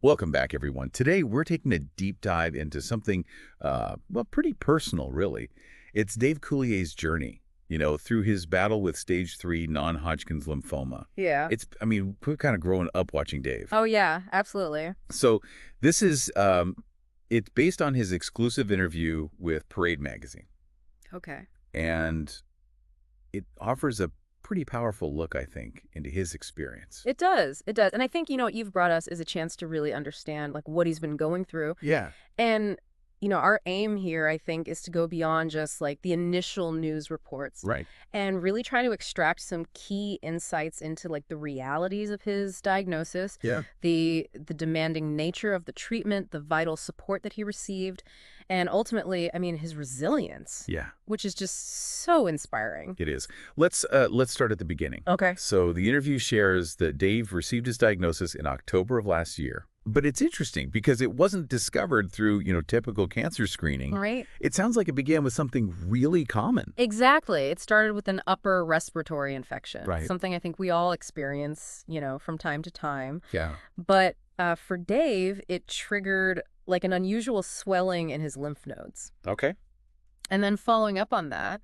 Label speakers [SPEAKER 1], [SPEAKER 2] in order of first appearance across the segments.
[SPEAKER 1] Welcome back, everyone. Today, we're taking a deep dive into something, well, pretty personal, really. It's Dave Coulier's journey, through his battle with stage 3 non-Hodgkin's lymphoma.
[SPEAKER 2] Yeah.
[SPEAKER 1] We're kind of growing up watching Dave.
[SPEAKER 2] Oh, yeah, absolutely.
[SPEAKER 1] So this is, it's based on his exclusive interview with Parade magazine.
[SPEAKER 2] Okay.
[SPEAKER 1] And it offers a pretty powerful look, I think, into his experience.
[SPEAKER 2] It does. It does. And I think, what you've brought us is a chance to really understand like what he's been going through.
[SPEAKER 1] Yeah.
[SPEAKER 2] And, our aim here, I think, is to go beyond just like the initial news reports
[SPEAKER 1] Right.
[SPEAKER 2] and really try to extract some key insights into like the realities of his diagnosis,
[SPEAKER 1] Yeah.
[SPEAKER 2] the demanding nature of the treatment, the vital support that he received, and ultimately, his resilience.
[SPEAKER 1] Yeah.
[SPEAKER 2] Which is just so inspiring.
[SPEAKER 1] It is. Let's start at the beginning.
[SPEAKER 2] Okay.
[SPEAKER 1] So the interview shares that Dave received his diagnosis in October of last year. But it's interesting because it wasn't discovered through, typical cancer screening.
[SPEAKER 2] Right.
[SPEAKER 1] It sounds like it began with something really common.
[SPEAKER 2] Exactly. It started with an upper respiratory infection.
[SPEAKER 1] Right.
[SPEAKER 2] Something I think we all experience, from time to time.
[SPEAKER 1] Yeah.
[SPEAKER 2] But for Dave, it triggered like an unusual swelling in his lymph nodes.
[SPEAKER 1] Okay.
[SPEAKER 2] And then following up on that,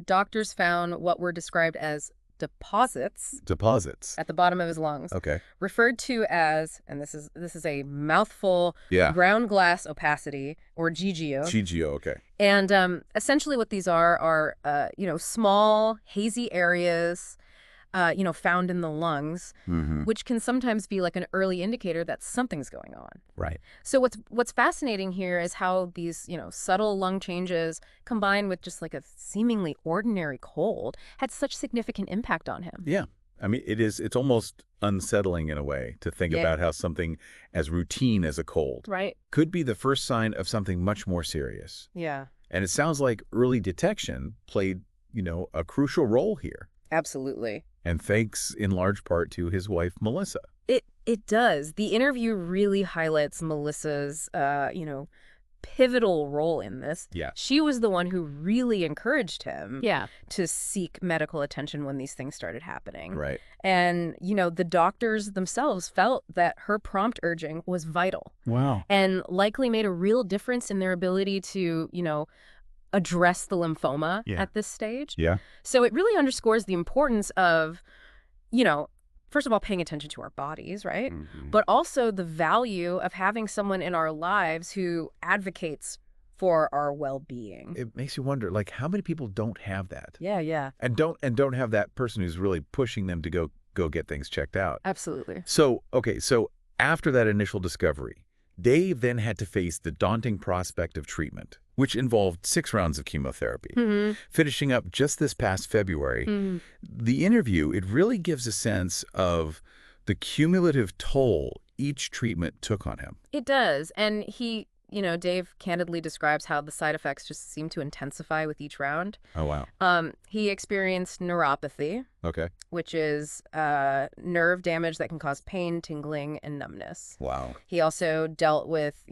[SPEAKER 2] doctors found what were described as deposits at the bottom of his lungs,
[SPEAKER 1] Okay.
[SPEAKER 2] referred to as, and this is a mouthful,
[SPEAKER 1] Yeah.
[SPEAKER 2] ground glass opacity, or GGO.
[SPEAKER 1] GGO, okay.
[SPEAKER 2] And essentially what these are small, hazy areas, found in the lungs,
[SPEAKER 1] Mm-hmm.
[SPEAKER 2] which can sometimes be like an early indicator that something's going on.
[SPEAKER 1] Right.
[SPEAKER 2] So what's fascinating here is how these, subtle lung changes combined with just like a seemingly ordinary cold had such significant impact on him.
[SPEAKER 1] Yeah. It's almost unsettling in a way to think
[SPEAKER 2] Yeah.
[SPEAKER 1] about how something as routine as a cold
[SPEAKER 2] Right.
[SPEAKER 1] could be the first sign of something much more serious.
[SPEAKER 2] Yeah.
[SPEAKER 1] And it sounds like early detection played, a crucial role here.
[SPEAKER 2] Absolutely.
[SPEAKER 1] And thanks in large part to his wife, Melissa.
[SPEAKER 2] It does. The interview really highlights Melissa's, pivotal role in this.
[SPEAKER 1] Yeah.
[SPEAKER 2] She was the one who really encouraged him
[SPEAKER 3] Yeah.
[SPEAKER 2] to seek medical attention when these things started happening.
[SPEAKER 1] Right.
[SPEAKER 2] And, the doctors themselves felt that her prompt urging was vital
[SPEAKER 1] Wow.
[SPEAKER 2] and likely made a real difference in their ability to, address the lymphoma
[SPEAKER 1] Yeah.
[SPEAKER 2] at this stage.
[SPEAKER 1] Yeah.
[SPEAKER 2] So it really underscores the importance of, first of all, paying attention to our bodies, right?
[SPEAKER 1] Mhm.
[SPEAKER 2] But also the value of having someone in our lives who advocates for our well-being.
[SPEAKER 1] It makes you wonder, like, how many people don't have that?
[SPEAKER 2] Yeah, yeah,
[SPEAKER 1] And don't have that person who's really pushing them to go get things checked out.
[SPEAKER 2] absolutely.
[SPEAKER 1] So after that initial discovery, Dave then had to face the daunting prospect of treatment, which involved 6 rounds of chemotherapy.
[SPEAKER 2] Mm-hmm.
[SPEAKER 1] Finishing up just this past February, the interview, it really gives a sense of the cumulative toll each treatment took on him.
[SPEAKER 2] It does. And Dave candidly describes how the side effects just seem to intensify with each round.
[SPEAKER 1] Oh, wow.
[SPEAKER 2] He experienced neuropathy,
[SPEAKER 1] Okay.
[SPEAKER 2] which is nerve damage that can cause pain, tingling, and numbness.
[SPEAKER 1] Wow.
[SPEAKER 2] He also dealt with,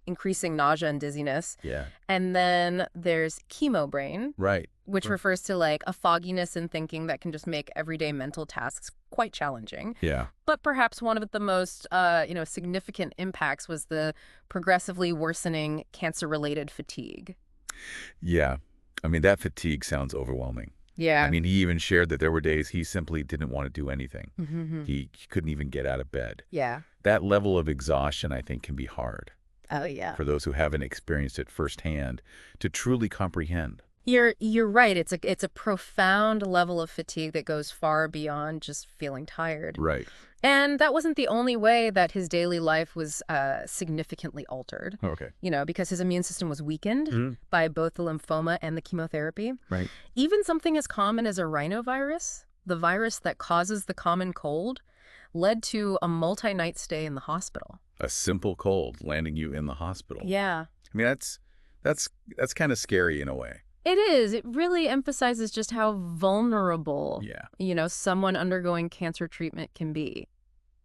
[SPEAKER 2] increasing nausea and dizziness.
[SPEAKER 1] Yeah.
[SPEAKER 2] And then there's chemo brain,
[SPEAKER 1] Right.
[SPEAKER 2] which refers to like a fogginess in thinking that can just make everyday mental tasks quite challenging.
[SPEAKER 1] Yeah.
[SPEAKER 2] But perhaps one of the most, significant impacts was the progressively worsening cancer-related fatigue.
[SPEAKER 1] Yeah. That fatigue sounds overwhelming.
[SPEAKER 2] Yeah.
[SPEAKER 1] He even shared that there were days he simply didn't want to do anything.
[SPEAKER 2] Mm-hmm.
[SPEAKER 1] He couldn't even get out of bed.
[SPEAKER 2] Yeah.
[SPEAKER 1] That level of exhaustion, I think, can be hard
[SPEAKER 2] Oh, yeah.
[SPEAKER 1] for those who haven't experienced it firsthand to truly comprehend.
[SPEAKER 2] You're right. It's a profound level of fatigue that goes far beyond just feeling tired.
[SPEAKER 1] Right.
[SPEAKER 2] And that wasn't the only way that his daily life was significantly altered.
[SPEAKER 1] Okay.
[SPEAKER 2] Because his immune system was weakened
[SPEAKER 1] Mhm.
[SPEAKER 2] by both the lymphoma and the chemotherapy.
[SPEAKER 1] Right.
[SPEAKER 2] Even something as common as a rhinovirus, the virus that causes the common cold, led to a multi-night stay in the hospital.
[SPEAKER 1] A simple cold landing you in the hospital.
[SPEAKER 2] Yeah.
[SPEAKER 1] That's kind of scary in a way.
[SPEAKER 2] It is. It really emphasizes just how vulnerable,
[SPEAKER 1] Yeah.
[SPEAKER 2] Someone undergoing cancer treatment can be.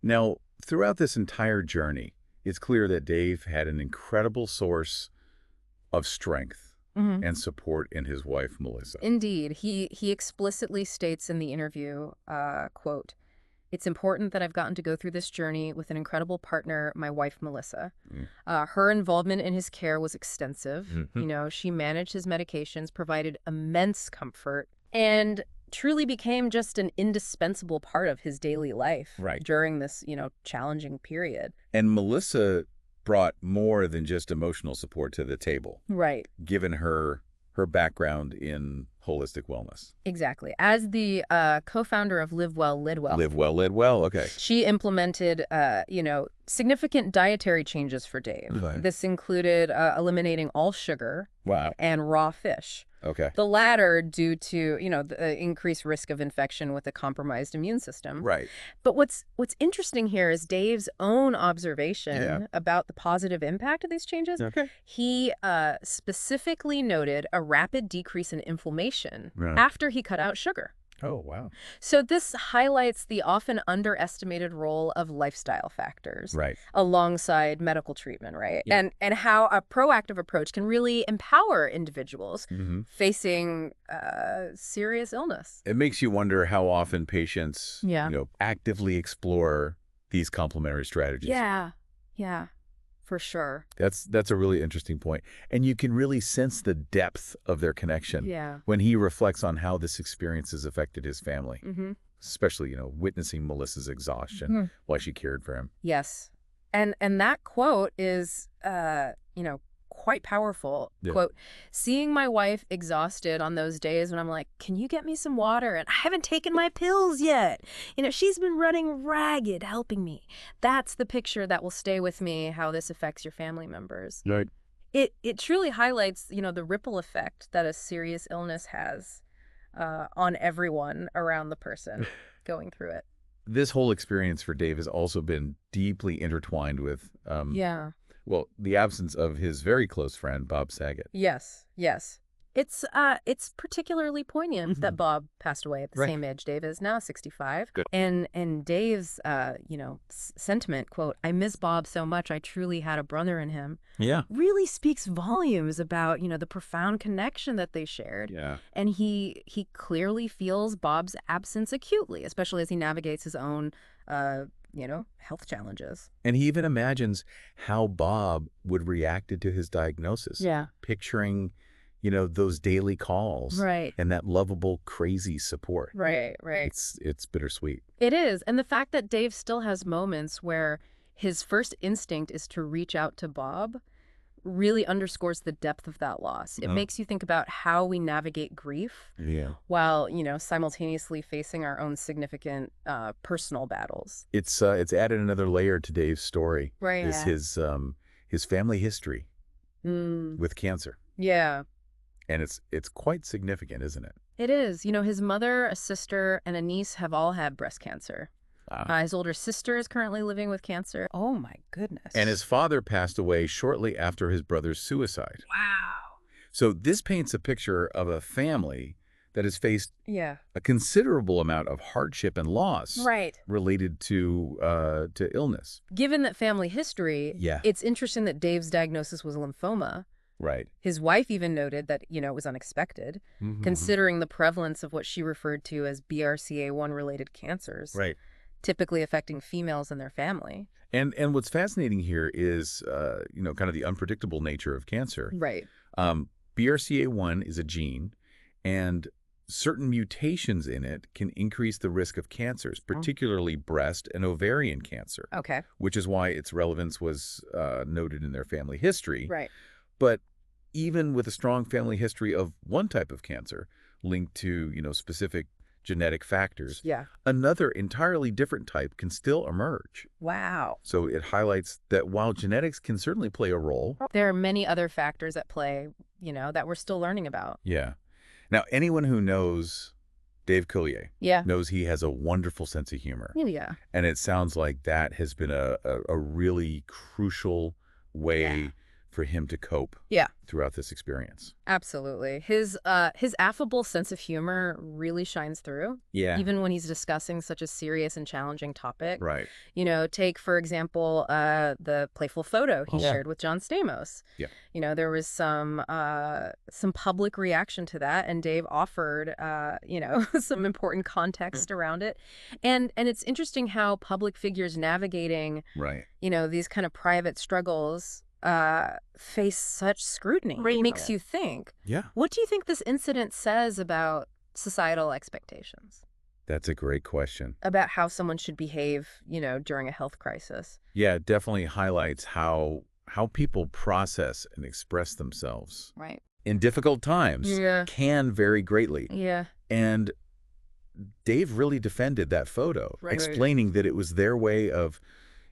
[SPEAKER 1] Now, throughout this entire journey, it's clear that Dave had an incredible source of strength
[SPEAKER 2] Mm-hmm.
[SPEAKER 1] and support in his wife, Melissa.
[SPEAKER 2] Indeed. He explicitly states in the interview, quote, It's important that I've gotten to go through this journey with an incredible partner, my wife, Melissa.
[SPEAKER 1] Mm.
[SPEAKER 2] Her involvement in his care was extensive.
[SPEAKER 1] Mhm.
[SPEAKER 2] She managed his medications, provided immense comfort, and truly became just an indispensable part of his daily life
[SPEAKER 1] Right.
[SPEAKER 2] during this, challenging period.
[SPEAKER 1] And Melissa brought more than just emotional support to the table,
[SPEAKER 2] Right.
[SPEAKER 1] given her background in holistic wellness.
[SPEAKER 2] Exactly. As the co-founder of Live Well, Lid Well,
[SPEAKER 1] Live well, led well. Okay.
[SPEAKER 2] she implemented, significant dietary changes for Dave.
[SPEAKER 1] Okay.
[SPEAKER 2] This included eliminating all sugar
[SPEAKER 1] Wow.
[SPEAKER 2] and raw fish.
[SPEAKER 1] Okay.
[SPEAKER 2] The latter due to, the increased risk of infection with a compromised immune system.
[SPEAKER 1] Right.
[SPEAKER 2] But what's interesting here is Dave's own observation about the positive impact of these changes.
[SPEAKER 1] Okay.
[SPEAKER 2] He specifically noted a rapid decrease in inflammation
[SPEAKER 1] Right.
[SPEAKER 2] after he cut out sugar.
[SPEAKER 1] Oh, wow.
[SPEAKER 2] So this highlights the often underestimated role of lifestyle factors
[SPEAKER 1] Right.
[SPEAKER 2] alongside medical treatment, right?
[SPEAKER 1] Yeah.
[SPEAKER 2] And how a proactive approach can really empower individuals
[SPEAKER 1] Mm-hmm.
[SPEAKER 2] facing serious illness.
[SPEAKER 1] It makes you wonder how often patients,
[SPEAKER 2] Yeah.
[SPEAKER 1] actively explore these complementary strategies.
[SPEAKER 2] Yeah, for sure.
[SPEAKER 1] That's a really interesting point. And you can really sense the depth of their connection
[SPEAKER 2] Yeah.
[SPEAKER 1] when he reflects on how this experience has affected his family,
[SPEAKER 2] Mm-hmm.
[SPEAKER 1] especially, witnessing Melissa's exhaustion while she cared for him.
[SPEAKER 2] Yes. And that quote is, quite powerful.
[SPEAKER 1] Yeah.
[SPEAKER 2] Quote, seeing my wife exhausted on those days when I'm like, can you get me some water? And I haven't taken my pills yet. She's been running ragged helping me. That's the picture that will stay with me, how this affects your family members.
[SPEAKER 1] Right.
[SPEAKER 2] It truly highlights, the ripple effect that a serious illness has on everyone around the person going through it.
[SPEAKER 1] This whole experience for Dave has also been deeply intertwined with,
[SPEAKER 2] Yeah.
[SPEAKER 1] well, the absence of his very close friend, Bob Saget.
[SPEAKER 2] Yes. It's particularly poignant that Bob passed away at the
[SPEAKER 1] Right.
[SPEAKER 2] same age Dave is now, 65.
[SPEAKER 1] Good.
[SPEAKER 2] And Dave's, sentiment, quote, I miss Bob so much, I truly had a brother in him,
[SPEAKER 1] Yeah.
[SPEAKER 2] really speaks volumes about, the profound connection that they shared.
[SPEAKER 1] Yeah.
[SPEAKER 2] And he clearly feels Bob's absence acutely, especially as he navigates his own, health challenges.
[SPEAKER 1] And he even imagines how Bob would reacted to his diagnosis.
[SPEAKER 2] Yeah.
[SPEAKER 1] Picturing, those daily calls.
[SPEAKER 2] Right.
[SPEAKER 1] And that lovable, crazy support.
[SPEAKER 2] Right.
[SPEAKER 1] It's bittersweet.
[SPEAKER 2] It is. And the fact that Dave still has moments where his first instinct is to reach out to Bob really underscores the depth of that loss. It makes you think about how we navigate grief
[SPEAKER 1] Yeah.
[SPEAKER 2] while, simultaneously facing our own significant personal battles.
[SPEAKER 1] It's added another layer to Dave's story.
[SPEAKER 2] Right.
[SPEAKER 1] Is his family history with cancer.
[SPEAKER 2] Yeah.
[SPEAKER 1] And it's quite significant, isn't it?
[SPEAKER 2] It is. His mother, a sister, and a niece have all had breast cancer. His older sister is currently living with cancer. Oh, my goodness.
[SPEAKER 1] And his father passed away shortly after his brother's suicide.
[SPEAKER 2] Wow.
[SPEAKER 1] So this paints a picture of a family that has faced
[SPEAKER 2] Yeah.
[SPEAKER 1] a considerable amount of hardship and loss
[SPEAKER 2] Right.
[SPEAKER 1] related to illness.
[SPEAKER 2] Given that family history,
[SPEAKER 1] Yeah.
[SPEAKER 2] it's interesting that Dave's diagnosis was lymphoma.
[SPEAKER 1] Right.
[SPEAKER 2] His wife even noted that, it was unexpected, considering the prevalence of what she referred to as BRCA1-related cancers,
[SPEAKER 1] Right.
[SPEAKER 2] typically affecting females and their family.
[SPEAKER 1] And what's fascinating here is, kind of the unpredictable nature of cancer.
[SPEAKER 2] Right.
[SPEAKER 1] BRCA1 is a gene, and certain mutations in it can increase the risk of cancers, particularly breast and ovarian cancer,
[SPEAKER 2] Okay.
[SPEAKER 1] which is why its relevance was noted in their family history.
[SPEAKER 2] Right.
[SPEAKER 1] But even with a strong family history of one type of cancer linked to, specific genetic factors,
[SPEAKER 2] Yeah.
[SPEAKER 1] another entirely different type can still emerge.
[SPEAKER 2] Wow.
[SPEAKER 1] So it highlights that while genetics can certainly play a role.
[SPEAKER 2] There are many other factors at play, that we're still learning about.
[SPEAKER 1] Yeah. Now, anyone who knows Dave Coulier
[SPEAKER 2] Yeah.
[SPEAKER 1] knows he has a wonderful sense of humor.
[SPEAKER 2] Yeah.
[SPEAKER 1] And it sounds like that has been a really crucial way for him to cope
[SPEAKER 2] Yeah.
[SPEAKER 1] throughout this experience.
[SPEAKER 2] Absolutely. His affable sense of humor really shines through,
[SPEAKER 1] Yeah.
[SPEAKER 2] even when he's discussing such a serious and challenging topic.
[SPEAKER 1] Right.
[SPEAKER 2] Take, for example, the playful photo he
[SPEAKER 1] Oh, yeah.
[SPEAKER 2] shared with John Stamos.
[SPEAKER 1] Yeah.
[SPEAKER 2] There was some public reaction to that, and Dave offered, some important context around it. And it's interesting how public figures navigating,
[SPEAKER 1] Right.
[SPEAKER 2] these kind of private struggles face such scrutiny. It makes you think.
[SPEAKER 1] Yeah.
[SPEAKER 2] What do you think this incident says about societal expectations?
[SPEAKER 1] That's a great question.
[SPEAKER 2] About how someone should behave, during a health crisis?
[SPEAKER 1] Yeah, it definitely highlights how people process and express themselves
[SPEAKER 2] Right.
[SPEAKER 1] in difficult times can vary greatly.
[SPEAKER 2] Yeah.
[SPEAKER 1] And Dave really defended that photo,
[SPEAKER 2] Right.
[SPEAKER 1] explaining that it was their way of,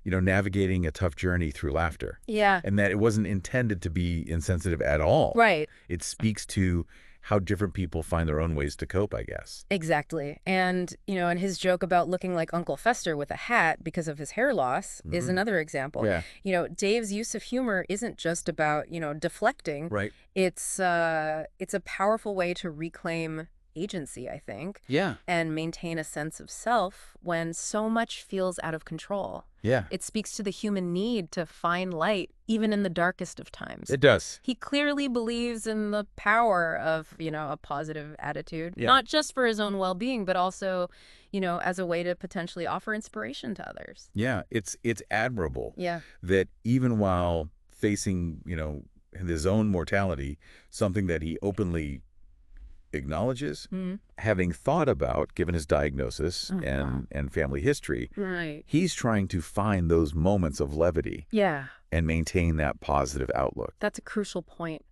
[SPEAKER 1] navigating a tough journey through laughter.
[SPEAKER 2] Yeah.
[SPEAKER 1] And that it wasn't intended to be insensitive at all.
[SPEAKER 2] Right.
[SPEAKER 1] It speaks to how different people find their own ways to cope, I guess.
[SPEAKER 2] Exactly. And, and his joke about looking like Uncle Fester with a hat because of his hair loss is another example.
[SPEAKER 1] Yeah.
[SPEAKER 2] Dave's use of humor isn't just about, deflecting.
[SPEAKER 1] Right.
[SPEAKER 2] It's a powerful way to reclaim agency, I think.
[SPEAKER 1] Yeah.
[SPEAKER 2] And maintain a sense of self when so much feels out of control.
[SPEAKER 1] Yeah.
[SPEAKER 2] It speaks to the human need to find light, even in the darkest of times.
[SPEAKER 1] It does.
[SPEAKER 2] He clearly believes in the power of, a positive attitude,
[SPEAKER 1] Yeah.
[SPEAKER 2] not just for his own well-being, but also, as a way to potentially offer inspiration to others.
[SPEAKER 1] Yeah. It's admirable.
[SPEAKER 2] Yeah.
[SPEAKER 1] That even while facing, his own mortality, something that he openly acknowledges, having thought about, given his diagnosis and family history,
[SPEAKER 2] Right.
[SPEAKER 1] he's trying to find those moments of levity
[SPEAKER 2] Yeah.
[SPEAKER 1] and maintain that positive outlook.
[SPEAKER 2] That's a crucial point.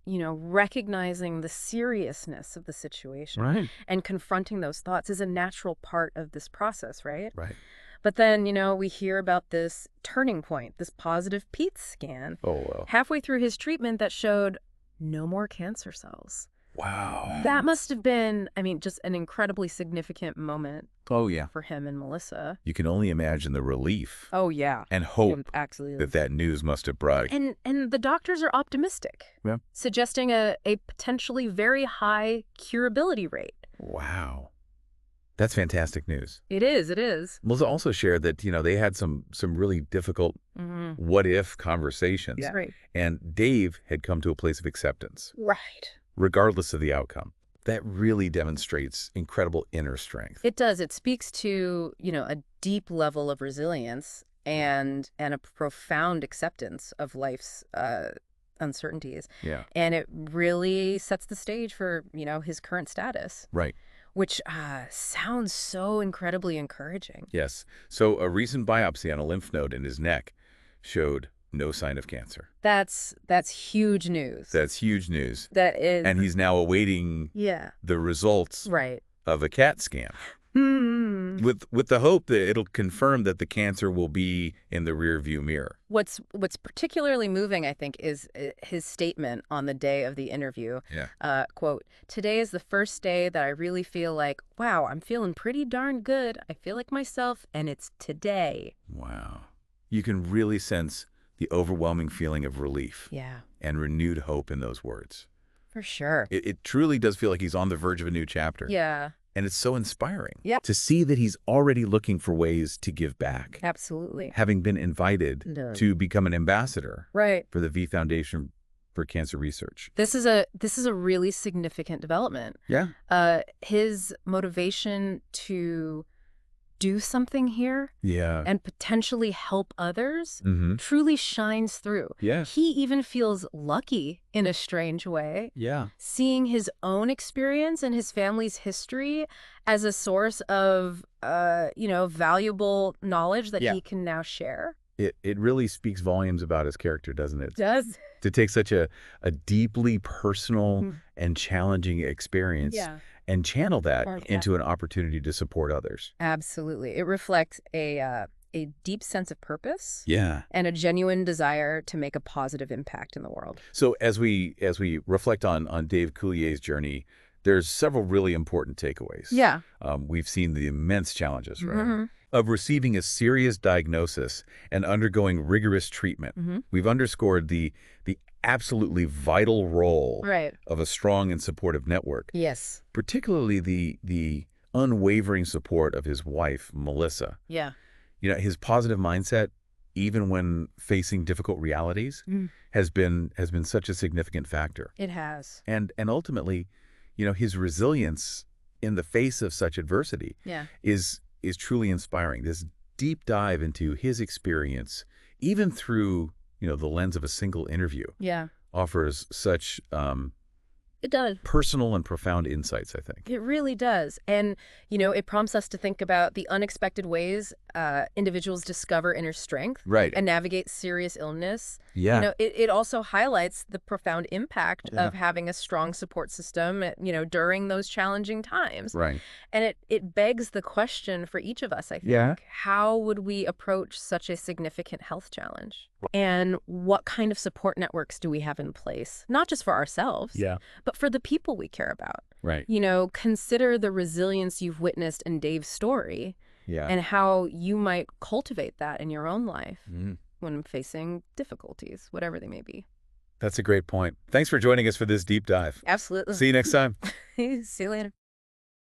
[SPEAKER 2] Recognizing the seriousness of the situation
[SPEAKER 1] Right.
[SPEAKER 2] and confronting those thoughts is a natural part of this process, right?
[SPEAKER 1] Right.
[SPEAKER 2] But then, we hear about this turning point, this positive PET scan,
[SPEAKER 1] Oh, well.
[SPEAKER 2] halfway through his treatment that showed no more cancer cells.
[SPEAKER 1] Wow.
[SPEAKER 2] That must have been, just an incredibly significant moment
[SPEAKER 1] Oh, yeah.
[SPEAKER 2] for him and Melissa.
[SPEAKER 1] You can only imagine the relief
[SPEAKER 2] Oh, yeah.
[SPEAKER 1] and hope
[SPEAKER 2] Absolutely.
[SPEAKER 1] that news must have brought.
[SPEAKER 2] And the doctors are optimistic,
[SPEAKER 1] Yeah.
[SPEAKER 2] suggesting a potentially very high curability rate.
[SPEAKER 1] Wow. That's fantastic news.
[SPEAKER 2] It is.
[SPEAKER 1] Melissa also shared that, they had some really difficult what-if conversations.
[SPEAKER 2] Yeah. Right.
[SPEAKER 1] And Dave had come to a place of acceptance,
[SPEAKER 2] Right.
[SPEAKER 1] regardless of the outcome. That really demonstrates incredible inner strength.
[SPEAKER 2] It does. It speaks to, a deep level of resilience and a profound acceptance of life's uncertainties.
[SPEAKER 1] Yeah.
[SPEAKER 2] And it really sets the stage for, his current status.
[SPEAKER 1] Right.
[SPEAKER 2] Which sounds so incredibly encouraging.
[SPEAKER 1] Yes. So a recent biopsy on a lymph node in his neck showed no sign of cancer.
[SPEAKER 2] That's huge news.
[SPEAKER 1] That's huge news.
[SPEAKER 2] That is.
[SPEAKER 1] And he's now awaiting the results
[SPEAKER 2] Right.
[SPEAKER 1] of a CAT scan. With the hope that it'll confirm that the cancer will be in the rearview mirror.
[SPEAKER 2] What's particularly moving, I think, is his statement on the day of the interview.
[SPEAKER 1] Yeah.
[SPEAKER 2] Quote, "Today is the first day that I really feel like, wow, I'm feeling pretty darn good. I feel like myself, and it's today."
[SPEAKER 1] Wow. You can really sense the overwhelming feeling of relief and renewed hope in those words.
[SPEAKER 2] For sure.
[SPEAKER 1] It truly does feel like he's on the verge of a new chapter.
[SPEAKER 2] Yeah.
[SPEAKER 1] And it's so inspiring
[SPEAKER 2] Yep.
[SPEAKER 1] to see that he's already looking for ways to give back,
[SPEAKER 2] Absolutely.
[SPEAKER 1] having been invited to become an ambassador
[SPEAKER 2] Right.
[SPEAKER 1] for the V Foundation for Cancer Research.
[SPEAKER 2] This is a really significant development.
[SPEAKER 1] Yeah.
[SPEAKER 2] His motivation to do something here
[SPEAKER 1] Yeah.
[SPEAKER 2] and potentially help others
[SPEAKER 1] Mm-hmm.
[SPEAKER 2] truly shines through.
[SPEAKER 1] Yeah.
[SPEAKER 2] He even feels lucky in a strange way,
[SPEAKER 1] Yeah.
[SPEAKER 2] seeing his own experience and his family's history as a source of, valuable knowledge that he can now share.
[SPEAKER 1] It really speaks volumes about his character, doesn't it?
[SPEAKER 2] Does.
[SPEAKER 1] To take such a deeply personal and challenging experience and channel that into an opportunity to support others.
[SPEAKER 2] Absolutely. It reflects a deep sense of purpose
[SPEAKER 1] Yeah.
[SPEAKER 2] and a genuine desire to make a positive impact in the world.
[SPEAKER 1] So as we reflect on Dave Coulier's journey, there's several really important takeaways.
[SPEAKER 2] Yeah.
[SPEAKER 1] We've seen the immense challenges, right? of receiving a serious diagnosis and undergoing rigorous treatment. We've underscored the absolutely vital role
[SPEAKER 2] Right.
[SPEAKER 1] of a strong and supportive network,
[SPEAKER 2] Yes.
[SPEAKER 1] particularly the unwavering support of his wife, Melissa.
[SPEAKER 2] Yeah.
[SPEAKER 1] His positive mindset, even when facing difficult realities, has been such a significant factor.
[SPEAKER 2] It has.
[SPEAKER 1] And ultimately, his resilience in the face of such adversity
[SPEAKER 2] Yeah.
[SPEAKER 1] is truly inspiring. This deep dive into his experience, even through, the lens of a single interview,
[SPEAKER 2] Yeah.
[SPEAKER 1] offers such
[SPEAKER 2] It does.
[SPEAKER 1] personal and profound insights, I think.
[SPEAKER 2] It really does. And, it prompts us to think about the unexpected ways individuals discover inner strength
[SPEAKER 1] Right.
[SPEAKER 2] and navigate serious illness.
[SPEAKER 1] Yeah.
[SPEAKER 2] It also highlights the profound impact
[SPEAKER 1] Yeah.
[SPEAKER 2] of having a strong support system, during those challenging times.
[SPEAKER 1] Right.
[SPEAKER 2] And it begs the question for each of us, I think.
[SPEAKER 1] Yeah.
[SPEAKER 2] How would we approach such a significant health challenge? And what kind of support networks do we have in place? Not just for ourselves,
[SPEAKER 1] Yeah.
[SPEAKER 2] but for the people we care about.
[SPEAKER 1] Right.
[SPEAKER 2] Consider the resilience you've witnessed in Dave's story
[SPEAKER 1] Yeah.
[SPEAKER 2] and how you might cultivate that in your own life
[SPEAKER 1] Mm.
[SPEAKER 2] when facing difficulties, whatever they may be.
[SPEAKER 1] That's a great point. Thanks for joining us for this deep dive.
[SPEAKER 2] Absolutely.
[SPEAKER 1] See you next time.
[SPEAKER 2] See you later.